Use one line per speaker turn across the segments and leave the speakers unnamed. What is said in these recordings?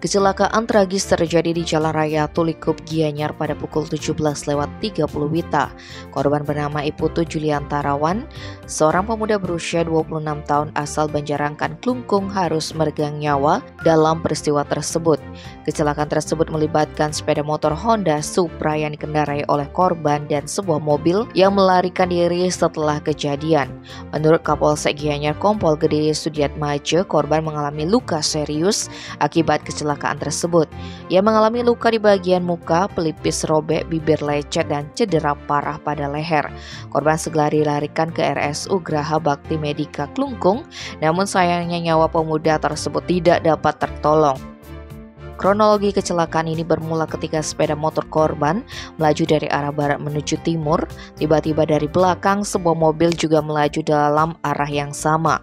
Kecelakaan tragis terjadi di Jalan Raya Tulikup Gianyar pada pukul 17.30 WITA. Korban bernama Iputu Juliantarawan, seorang pemuda berusia 26 tahun asal Banjarangkan Klungkung harus meregang nyawa dalam peristiwa tersebut. Kecelakaan tersebut melibatkan sepeda motor Honda Supra yang dikendarai oleh korban dan sebuah mobil yang melarikan diri setelah kejadian. Menurut Kapolsek Gianyar Kompol Gede Sudiatmaja, korban mengalami luka serius akibat kecelakaan tersebut. Ia mengalami luka di bagian muka, pelipis robek, bibir lecet, dan cedera parah pada leher. Korban segera dilarikan ke RSU Graha Bakti Medika Klungkung, namun sayangnya nyawa pemuda tersebut tidak dapat tertolong. Kronologi kecelakaan ini bermula ketika sepeda motor korban melaju dari arah barat menuju timur. Tiba-tiba dari belakang sebuah mobil juga melaju dalam arah yang sama.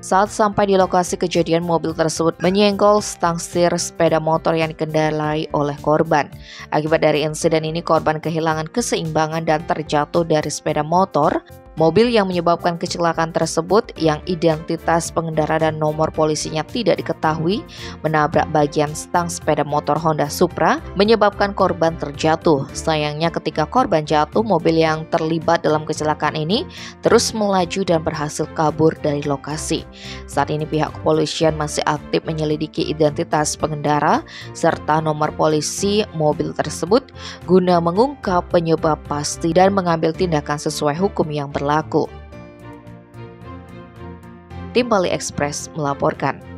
Saat sampai di lokasi kejadian, mobil tersebut menyenggol stang setir sepeda motor yang dikendarai oleh korban. Akibat dari insiden ini, korban kehilangan keseimbangan dan terjatuh dari sepeda motor. Mobil yang menyebabkan kecelakaan tersebut, yang identitas pengendara dan nomor polisinya tidak diketahui, menabrak bagian stang sepeda motor Honda Supra, menyebabkan korban terjatuh. Sayangnya ketika korban jatuh, mobil yang terlibat dalam kecelakaan ini terus melaju dan berhasil kabur dari lokasi. Saat ini pihak kepolisian masih aktif menyelidiki identitas pengendara serta nomor polisi mobil tersebut guna mengungkap penyebab pasti dan mengambil tindakan sesuai hukum yang berlaku. Tim Bali Express melaporkan.